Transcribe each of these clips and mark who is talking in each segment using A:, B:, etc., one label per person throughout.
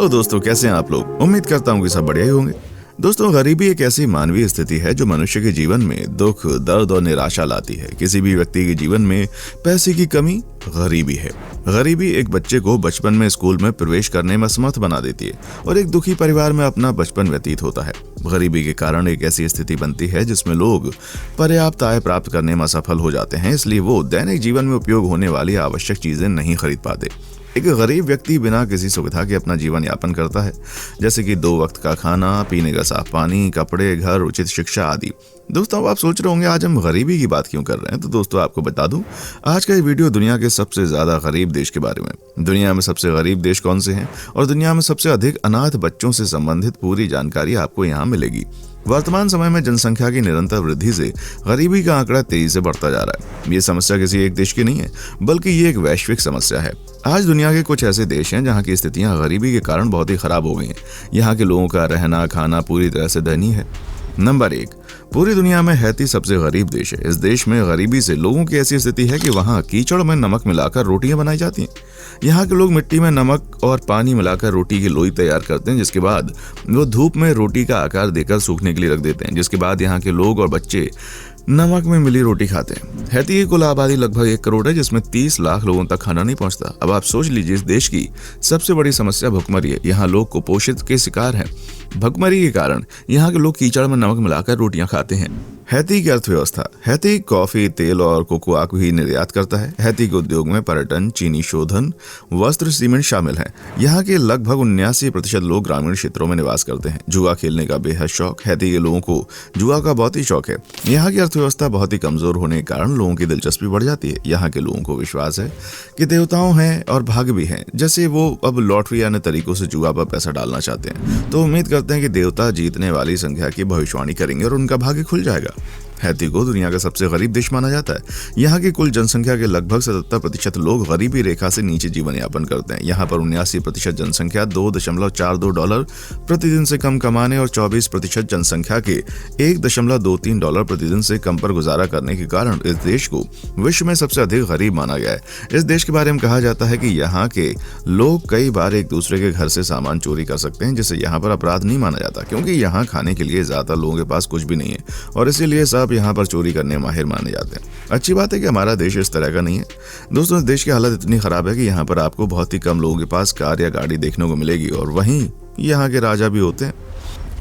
A: Hello दोस्तों, कैसे हैं आप लोग। उम्मीद करता हूँ कि सब बढ़िया ही होंगे। दोस्तों, गरीबी एक ऐसी मानवीय स्थिति है जो मनुष्य के जीवन में दुख, दर्द और निराशा लाती है। किसी भी व्यक्ति के जीवन में पैसे की कमी गरीबी है। गरीबी एक बच्चे को बचपन में स्कूल में प्रवेश करने में असमर्थ बना देती है और एक दुखी परिवार में अपना बचपन व्यतीत होता है। गरीबी के कारण एक ऐसी स्थिति बनती है जिसमें लोग पर्याप्त आय प्राप्त करने में असफल हो जाते हैं, इसलिए वो दैनिक जीवन में उपयोग होने वाली आवश्यक चीजें नहीं खरीद पाते। एक गरीब व्यक्ति बिना किसी सुविधा के अपना जीवन यापन करता है, जैसे कि 2 वक्त का खाना, पीने का साफ पानी, कपड़े, घर, उचित शिक्षा आदि। दोस्तों, अब आप सोच रहे होंगे आज हम गरीबी की बात क्यों कर रहे हैं। तो दोस्तों, आपको बता दूं, आज का ये वीडियो दुनिया के सबसे ज्यादा गरीब देश के बारे में। दुनिया में सबसे गरीब देश कौन से हैं और दुनिया में सबसे अधिक अनाथ बच्चों से संबंधित पूरी जानकारी आपको यहाँ मिलेगी। वर्तमान समय में जनसंख्या की निरंतर वृद्धि से गरीबी का आंकड़ा तेजी से बढ़ता जा रहा है। ये समस्या किसी एक देश की नहीं है, बल्कि ये एक वैश्विक समस्या है। आज दुनिया के कुछ ऐसे देश हैं जहाँ की स्थितियां गरीबी के कारण बहुत ही खराब हो गई हैं। यहाँ के लोगों का रहना खाना पूरी तरह से दयनीय है। नंबर 1, पूरी दुनिया में हैती सबसे गरीब देश है। इस देश में गरीबी से लोगों की ऐसी स्थिति है कि वहाँ कीचड़ में नमक मिलाकर रोटियां बनाई जाती हैं। यहाँ के लोग मिट्टी में नमक और पानी मिलाकर रोटी की लोई तैयार करते हैं, जिसके बाद वो धूप में रोटी का आकार देकर सूखने के लिए रख देते हैं, जिसके बाद यहाँ के लोग और बच्चे नमक में मिली रोटी खाते हैं। हैती की कुल आबादी लगभग 1 करोड़ है, जिसमें 30 लाख लोगों तक खाना नहीं पहुंचता। अब आप सोच लीजिए, इस देश की सबसे बड़ी समस्या भुखमरी है। यहाँ लोग कुपोषित के शिकार हैं। भुखमरी के कारण यहाँ के लोग कीचड़ में नमक मिलाकर रोटियां खाते हैं। हैती की अर्थव्यवस्था। हैती कॉफी, तेल और कोकोआ भी निर्यात करता है। हैती के उद्योग में पर्यटन, चीनी शोधन, वस्त्र, सीमेंट शामिल हैं। यहाँ के लगभग 79% लोग ग्रामीण क्षेत्रों में निवास करते हैं। जुआ खेलने का बेहद शौक। हैती के लोगों को जुआ का बहुत ही शौक है। यहाँ की अर्थव्यवस्था बहुत ही कमजोर होने के कारण लोगों की दिलचस्पी बढ़ जाती है। यहाँ के लोगों को विश्वास है कि देवताओं हैं और भाग्य भी हैं, जैसे वो अब लॉटरी अन्य तरीकों से जुआ पर पैसा डालना चाहते हैं। तो उम्मीद करते हैं कि देवता जीतने वाली संख्या की भविष्यवाणी करेंगे और उनका भाग्य खुल जाएगा। हैती को दुनिया का सबसे गरीब देश माना जाता है। यहाँ की कुल जनसंख्या के लगभग 77% लोग गरीबी रेखा से नीचे जीवन यापन करते हैं। यहाँ पर 79% जनसंख्या $2.42 प्रतिदिन से कम कमाने और 24% जनसंख्या के $1.23 प्रतिदिन से कम पर गुजारा करने के कारण इस देश को विश्व में सबसे अधिक गरीब माना गया है। इस देश के बारे में कहा जाता है कि यहाँ के लोग कई बार एक दूसरे के घर से सामान चोरी कर सकते हैं, जिसे यहाँ पर अपराध नहीं माना जाता, क्योंकि यहाँ खाने के लिए ज्यादा लोगों के पास कुछ भी नहीं है और इसीलिए सब यहाँ पर चोरी करने माहिर माने जाते हैं। अच्छी बात है कि हमारा देश इस तरह का नहीं है। दोस्तों, इस देश की हालत इतनी खराब है कि यहाँ पर आपको बहुत ही कम लोगों के पास कार या गाड़ी देखने को मिलेगी और वहीं यहाँ के राजा भी होते हैं।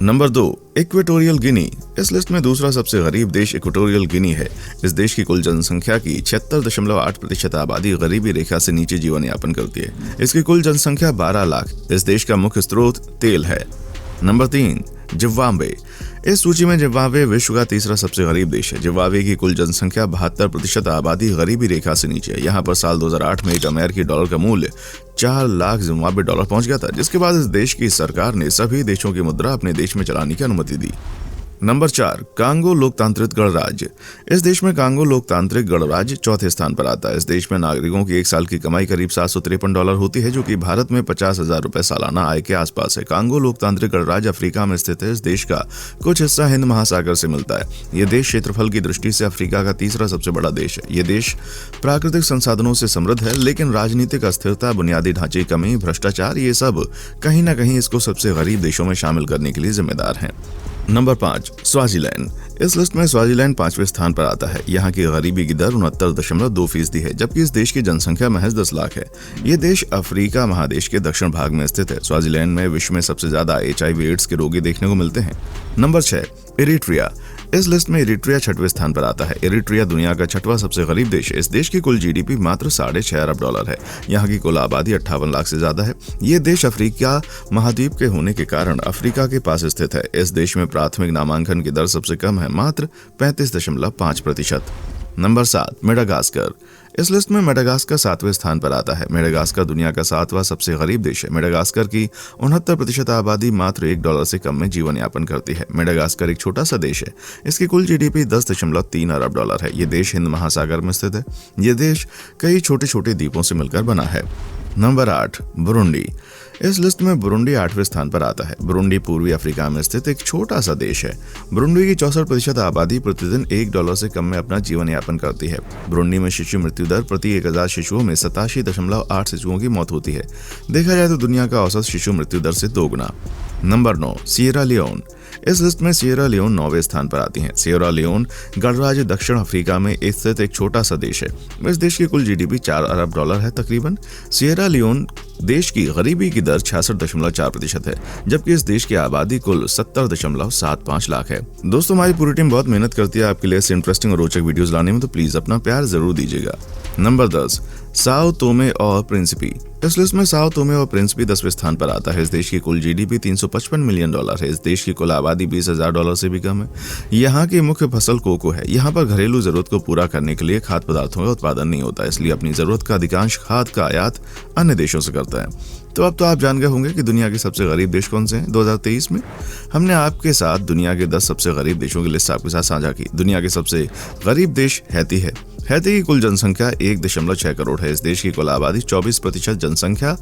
A: Number 2, Equatorial Guinea. इस लिस्ट में दूसरा सबसे गरीब देश इक्वेटोरियल गिनी है। इस देश की कुल जनसंख्या की 76.8% आबादी गरीबी रेखा से नीचे जीवन यापन करती है। इसकी कुल जनसंख्या 12 लाख। इस देश का मुख्य स्रोत तेल है। Number 3, Zimbabwe. इस सूची में जिम्बाब्वे विश्व का तीसरा सबसे गरीब देश है। जिम्बाब्वे की कुल जनसंख्या 72% आबादी गरीबी रेखा से नीचे है। यहाँ पर साल 2008 में एक अमेरिकी डॉलर का मूल्य 4 लाख जिम्बाब्वे डॉलर पहुंच गया था, जिसके बाद इस देश की सरकार ने सभी देशों की मुद्रा अपने देश में चलाने की अनुमति दी। नंबर 4, कांगो लोकतांत्रिक गणराज्य। इस देश में कांगो लोकतांत्रिक गणराज्य चौथे स्थान पर आता है। इस देश में नागरिकों की 1 साल की कमाई करीब $753 होती है, जो कि भारत में 50,000 रुपए सालाना आय के आसपास है। कांगो लोकतांत्रिक गणराज्य अफ्रीका में स्थित है। इस देश का कुछ हिस्सा हिंद महासागर से मिलता है। यह देश क्षेत्रफल की दृष्टि से अफ्रीका का तीसरा सबसे बड़ा देश है। यह देश प्राकृतिक संसाधनों से समृद्ध है, लेकिन राजनीतिक अस्थिरता, बुनियादी ढांचे की कमी, भ्रष्टाचार, ये सब कहीं ना कहीं इसको सबसे गरीब देशों में शामिल करने के लिए जिम्मेदार हैं। Number 5, Swaziland. इस लिस्ट में स्वाजीलैंड 5वें स्थान पर आता है। यहाँ की गरीबी की दर 69.2% है, जबकि इस देश की जनसंख्या महज 10 लाख है। ये देश अफ्रीका महादेश के दक्षिण भाग में स्थित है। स्वाजीलैंड में विश्व में सबसे ज्यादा HIV एड्स के रोगी देखने को मिलते हैं। Number 6, Eritrea. इस लिस्ट में इरिट्रिया 6वें स्थान पर आता है। इरिट्रिया दुनिया का 6वां सबसे गरीब देश है। इस देश की कुल GDP मात्र $6.5 अरब है। यहाँ की कुल आबादी 58 लाख से ज्यादा है। ये देश अफ्रीका महाद्वीप के होने के कारण अफ्रीका के पास स्थित है। इस देश में प्राथमिक नामांकन की दर सबसे कम है, मात्र 35.5%। Number 7, Madagascar. इस लिस्ट में मेडागास्कर 7वें स्थान पर आता है। मेडागास्कर दुनिया का 7वां सबसे गरीब देश है। मेडागास्कर की 69% आबादी मात्र $1 से कम में जीवन यापन करती है। मेडागास्कर एक छोटा सा देश है। इसकी कुल GDP $10.3 अरब है। ये देश हिंद महासागर में स्थित है। ये देश कई छोटे छोटे द्वीपों से मिलकर बना है। Number 8, Burundi. इस लिस्ट में बुरुंडी 8वें स्थान पर आता है। बुरुंडी पूर्वी अफ्रीका में स्थित एक छोटा सा देश है। बुरुंडी की 64% आबादी प्रतिदिन $1 से कम में अपना जीवन यापन करती है। बुरुंडी में शिशु मृत्यु दर प्रति 1000 शिशुओं में 87.8 शिशुओं की मौत होती है। देखा जाए तो दुनिया का औसत शिशु मृत्यु दर से 2 गुना। Number 9, Sierra Leone. इस लिस्ट में सिएरा लियोन 9वें स्थान पर आती है। सिएरा लियोन गणराज्य दक्षिण अफ्रीका में स्थित एक छोटा सा देश है। इस देश की कुल जीडीपी $4 अरब है तकरीबन। सिएरा लियोन देश की गरीबी की दर 66.4% है, जबकि इस देश की आबादी कुल 70.75 लाख है। दोस्तों, हमारी पूरी टीम बहुत मेहनत करती है आपके लिए ऐसे इंटरेस्टिंग और रोचक वीडियोस लाने में, तो प्लीज अपना प्यार जरूर दीजिएगा। नंबर 10, साओ तोमे और प्रिंसिपी। इस लिस्ट में साओ तोमे और प्रिंसिपी 10वें स्थान पर आता है। इस देश की कुल जीडीपी $355 मिलियन है। इस देश की कुल आबादी $20,000 से भी कम है। यहाँ की मुख्य फसल कोको है। यहाँ पर घरेलू जरूरत को पूरा करने के लिए खाद्य पदार्थों का उत्पादन नहीं होता, इसलिए अपनी जरूरत का अधिकांश खाद्य का आयात अन्य देशों से करता है। तो अब तो आप जान गए होंगे कि दुनिया के सबसे गरीब देश कौन से हैं। 2023 में हमने आपके साथ दुनिया के 10 सबसे गरीब देशों की लिस्ट आपके साथ साझा की। दुनिया के सबसे गरीब देश हैती है। हैती की कुल जनसंख्या 1.6 करोड़ है। इस देश की कुल आबादी 24% जनसंख्या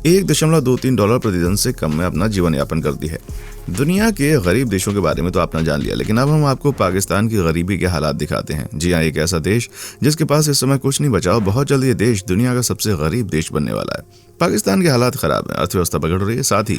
A: $1.23 प्रतिदिन से कम में अपना जीवन यापन करती है। दुनिया के गरीब देशों के बारे में तो आपने जान लिया, लेकिन अब हम आपको पाकिस्तान की गरीबी के हालात दिखाते हैं। जी हाँ, एक ऐसा देश जिसके पास इस समय कुछ नहीं बचा और बहुत जल्द ये देश दुनिया का सबसे गरीब देश बनने वाला है। पाकिस्तान के हालात खराब है, अर्थव्यवस्था बिगड़ रही है, साथ ही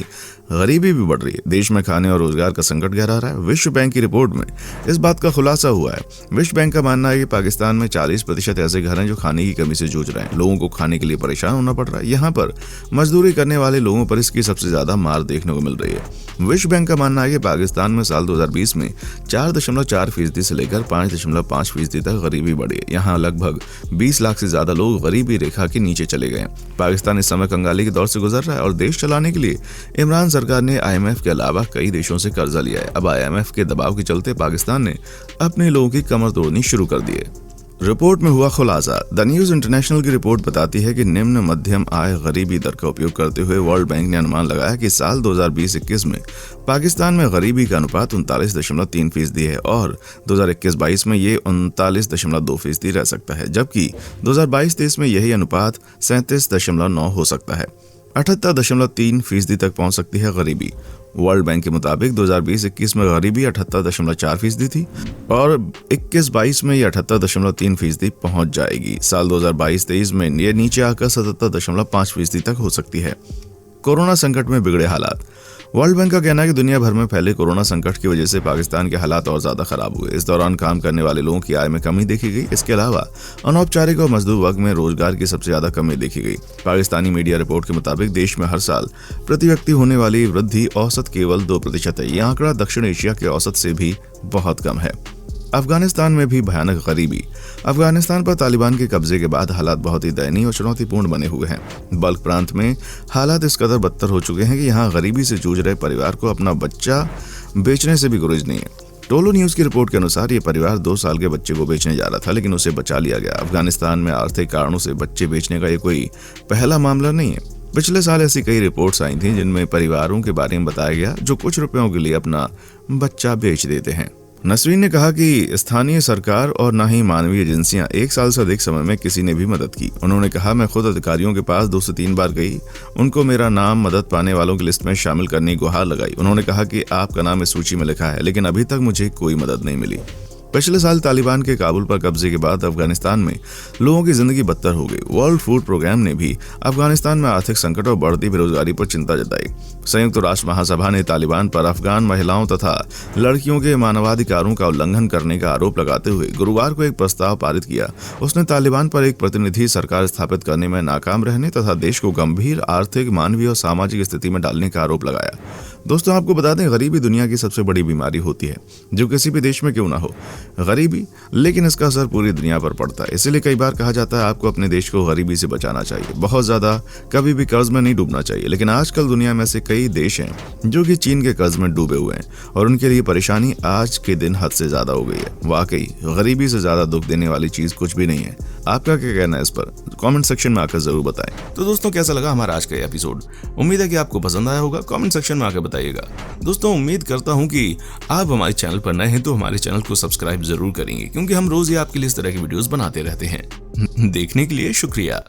A: गरीबी भी बढ़ रही है। देश में खाने और रोजगार का संकट गहरा रहा है। विश्व बैंक की रिपोर्ट में इस बात का खुलासा हुआ है। विश्व बैंक का मानना है कि पाकिस्तान में 40% ऐसे घर हैं जो खाने की कमी से जूझ रहे हैं। लोगों को खाने के लिए परेशान होना पड़ रहा है। यहाँ पर मजदूरी करने वाले लोगों पर इसकी सबसे ज्यादा मार देखने को मिल रही है। विश्व बैंक का मानना है कि पाकिस्तान में साल 2020 में 4.4% से लेकर 5.5% तक गरीबी बढ़ी है। यहाँ लगभग 20 लाख से ज्यादा लोग गरीबी रेखा के नीचे चले गए। पाकिस्तान इस समय कंगाली के दौर से गुजर रहा है और देश चलाने के लिए इमरान सरकार ने IMF के अलावा कई देशों से कर्जा लिया है। अब IMF के दबाव के चलते पाकिस्तान ने अपने लोगों की कमर तोड़नी शुरू कर दी है। रिपोर्ट में हुआ खुलासा। द न्यूज इंटरनेशनल की रिपोर्ट बताती है कि निम्न मध्यम आय गरीबी दर का उपयोग करते हुए वर्ल्ड बैंक ने अनुमान लगाया कि साल 2020-21 में पाकिस्तान में गरीबी का अनुपात 39.3% है और 2021-22 में ये 39.2% रह सकता है, जबकि 2022-23 में यही अनुपात 37.9 हो सकता है। 78.3% तक पहुंच सकती है गरीबी। वर्ल्ड बैंक के मुताबिक 2020-21 में गरीबी 78.4% थी और 21-22 में यह 78.3% पहुंच जाएगी। साल 2022-23 में यह नीचे आकर 77.5% तक हो सकती है। कोरोना संकट में बिगड़े हालात। वर्ल्ड बैंक का कहना है कि दुनिया भर में फैले कोरोना संकट की वजह से पाकिस्तान के हालात और ज्यादा खराब हुए। इस दौरान काम करने वाले लोगों की आय में कमी देखी गई। इसके अलावा अनौपचारिक और मजदूर वर्ग में रोजगार की सबसे ज्यादा कमी देखी गई। पाकिस्तानी मीडिया रिपोर्ट के मुताबिक देश में हर साल प्रति व्यक्ति होने वाली वृद्धि औसत केवल 2% है। यह आंकड़ा दक्षिण एशिया के औसत से भी बहुत कम है। अफगानिस्तान में भी भयानक गरीबी। अफगानिस्तान पर तालिबान के कब्जे के बाद हालात बहुत ही दयनीय और चुनौतीपूर्ण बने हुए हैं। बल्क प्रांत में हालात इस कदर बदतर हो चुके हैं कि यहाँ गरीबी से जूझ रहे परिवार को अपना बच्चा बेचने से भी गुरेज नहीं है। टोलो न्यूज की रिपोर्ट के अनुसार ये परिवार 2 साल के बच्चे को बेचने जा रहा था, लेकिन उसे बचा लिया गया। अफगानिस्तान में आर्थिक कारणों से बच्चे बेचने का ये कोई पहला मामला नहीं है। पिछले साल ऐसी कई रिपोर्ट्स आई थी जिनमें परिवारों के बारे में बताया गया जो कुछ रुपयों के लिए अपना बच्चा बेच देते हैं। नसरीन ने कहा कि स्थानीय सरकार और न ही मानवीय एजेंसियां 1 साल से अधिक समय में किसी ने भी मदद की। उन्होंने कहा, मैं खुद अधिकारियों के पास 2 से 3 बार गई, उनको मेरा नाम मदद पाने वालों की लिस्ट में शामिल करने की गुहार लगाई। उन्होंने कहा कि आपका नाम इस सूची में लिखा है, लेकिन अभी तक मुझे कोई मदद नहीं मिली। पिछले साल तालिबान के काबुल पर कब्जे के बाद अफगानिस्तान में लोगों की जिंदगी बदतर हो गई। वर्ल्ड फूड प्रोग्राम ने भी अफगानिस्तान में आर्थिक संकट और बढ़ती बेरोजगारी पर चिंता जताई। संयुक्त राष्ट्र महासभा ने तालिबान पर अफगान महिलाओं तथा लड़कियों के मानवाधिकारों का उल्लंघन करने का आरोप लगाते हुए गुरुवार को एक प्रस्ताव पारित किया। उसने तालिबान पर एक प्रतिनिधि सरकार स्थापित करने में नाकाम रहने तथा देश को गंभीर आर्थिक, मानवीय और सामाजिक स्थिति में डालने का आरोप लगाया। दोस्तों, आपको बता दें, गरीबी दुनिया की सबसे बड़ी बीमारी होती है, जो किसी भी देश में क्यों ना हो गरीबी, लेकिन इसका असर पूरी दुनिया पर पड़ता है। इसीलिए कई बार कहा जाता है आपको अपने देश को गरीबी से बचाना चाहिए, बहुत ज्यादा कभी भी कर्ज में नहीं डूबना चाहिए। लेकिन आजकल दुनिया में से कई देश हैं जो कि चीन के कर्ज में डूबे हुए हैं और उनके लिए परेशानी आज के दिन हद से ज्यादा हो गई है। वाकई गरीबी से ज्यादा दुख देने वाली चीज कुछ भी नहीं है। आपका क्या कहना है इस पर? कमेंट सेक्शन में आकर जरूर बताएं। तो दोस्तों, कैसा लगा हमारा आज का एपिसोड? उम्मीद है कि आपको पसंद आया होगा। कमेंट सेक्शन में आकर बताइएगा। दोस्तों, उम्मीद करता हूं कि आप हमारे चैनल पर नए हैं तो हमारे चैनल को सब्सक्राइब जरूर करेंगे, क्योंकि हम रोज ही आपके लिए इस तरह की वीडियोस बनाते रहते हैं। देखने के लिए शुक्रिया।